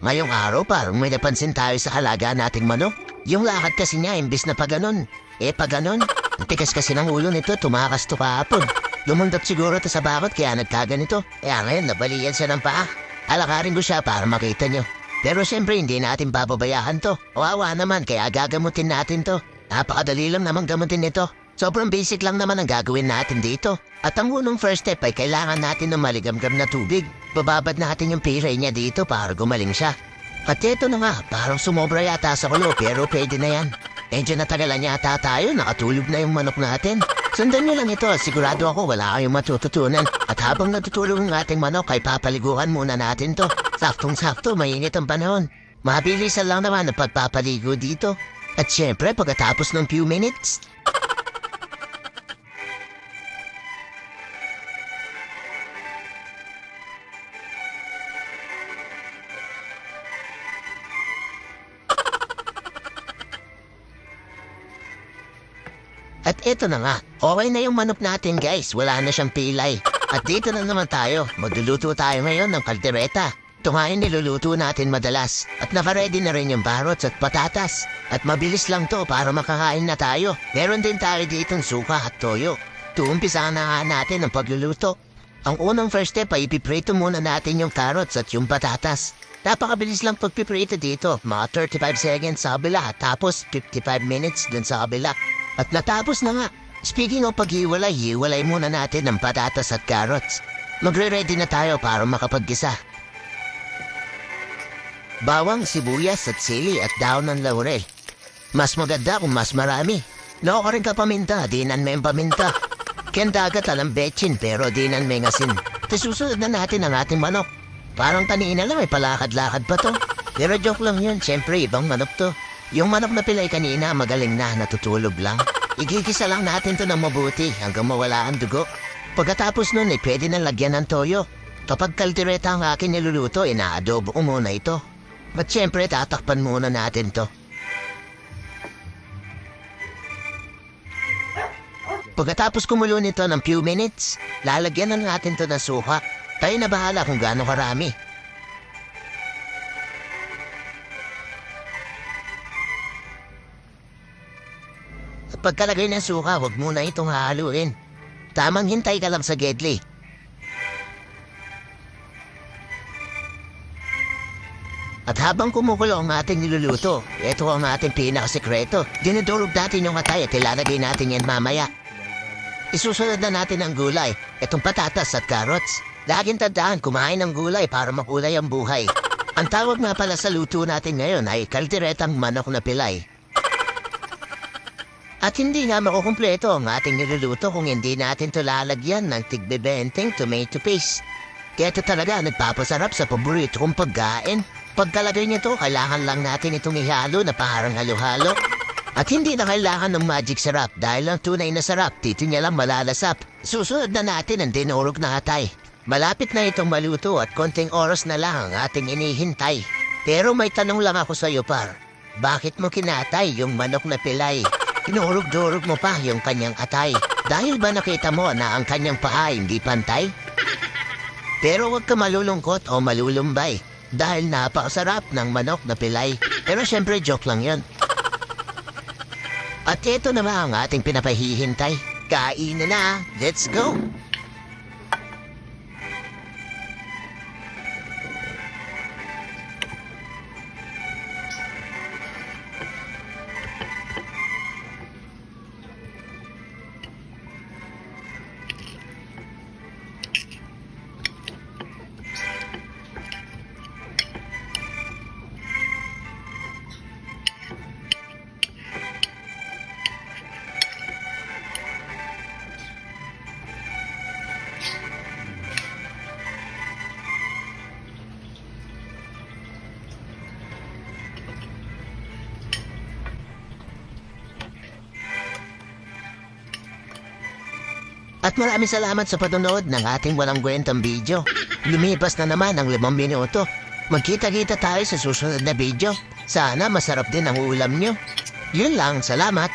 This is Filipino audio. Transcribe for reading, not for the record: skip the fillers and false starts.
Ngayong araw parang may napansin tayo sa halaga nating manok. Yung lakad kasi niya imbis na paganon. Paganon. Ang tigas kasi ng ulo nito, tumakas to kahapon. Lumundot siguro to sa bakod kaya nagkaganito. Ngayon nabalian siya ng paa. Alakarin ko siya para makita nyo. Pero siyempre hindi natin bababayaan to. Wawa naman kaya gagamutin natin to. Napakadali lang naman gamutin nito. Sobrang basic lang naman ang gagawin natin dito. At ang unang first step ay kailangan natin ng maligamgam na tubig. Bababad natin yung piray niya dito para gumaling siya. At ito na nga, parang sumobra yata sa kulo pero pwede na yan. Medyo natagalan yata tayo, nakatulog na yung manok natin. Sundan nyo lang ito at sigurado ako wala kayong matututunan. At habang natutulog ang ating manok ay papaliguan muna natin to. Saktong-sakto, mainit ang panahon. Mabilisan lang naman ang pagpapaligo dito. At syempre pagkatapos ng few minutes, at ito na nga, okay na yung manok natin guys, wala na siyang pilay. At dito na naman tayo, magluluto tayo ngayon ng kaldereta. Ito nga yung niluluto natin madalas. At naka-ready na rin yung barots at patatas. At mabilis lang to para makakain na tayo. Meron din tayo ditong suka at toyo. Tuumpisahan na nga natin ang pagluluto. Ang unang first step ay ipiprito muna natin yung carrots at yung patatas. Napakabilis lang pagpiprito dito, mga 35 seconds sa kabila, tapos 55 minutes dun sa kabila. At natapos na nga. Speaking of paghiwalay, hiwalay muna natin ang patatas at carrots. Magre-ready na tayo para makapag-gisa. Bawang, sibuyas at sili at daon ng laurel. Mas maganda kung mas marami. Loko rin ka paminta, dinan may paminta. Ken dagat alam betchin pero dinan may ngasin. Susunod na natin ang ating manok. Parang kanina lang may palakad-lakad pa to. Pero joke lang yun, syempre ibang manok to. Yung manok na pilay kanina magaling na, natutulog lang. Igigisa lang natin to ng mabuti hanggang mawala ang dugo. Pagkatapos nun ay pwede na lagyan ng toyo. Kapag kaldereta ang akin niluluto, inaadobo ko muna ito. At syempre tatakpan muna natin to. Pagkatapos kumulo nito ng few minutes, lalagyan na natin to ng suka. Tayo na bahala kung gaano karami. At pagkalagay ng suka, huwag muna itong hahaluin. Tamang hintay ka lang sa gedli. At habang kumukulo ang ating niluluto, ito ang ating pinakasekreto. Dinudurog natin yung atay at ilalagay natin yan mamaya. Isusunod na natin ang gulay, itong patatas at carrots. Laging tandaan, kumain ng gulay para makulay ang buhay. Ang tawag nga pala sa luto natin ngayon ay kalderetang manok na pilay. At hindi nga makukumpleto ang ating niluluto kung hindi natin ito lalagyan ng tigbebenteng tomato paste. Kaya ito talaga nagpapasarap sa paborito kong pagkain. Pagkalagay nito, kailangan lang natin itong ihalo na parang halo-halo. At hindi na kailangan ng magic sarap dahil ang tunay na sarap, dito niya lang malalasap. Susunod na natin ang dinurog na atay. Malapit na itong maluto at konting oras na lang ang ating inihintay. Pero may tanong lang ako sa iyo par. Bakit mo kinatay yung manok na pilay? Inurog-durog mo pa yung kanyang atay. Dahil ba nakita mo na ang kanyang paa hindi pantay? Pero huwag ka malulungkot o malulumbay. Dahil napakasarap ng manok na pilay. Pero syempre joke lang yun. At ito naman ang ating pinapahihintay. Kain na! Let's go! At maraming salamat sa panonood ng ating walang kwentang video. Lumipas na naman ang 5 minuto. Magkita-kita tayo sa susunod na video. Sana masarap din ang ulam nyo. Yun lang, salamat.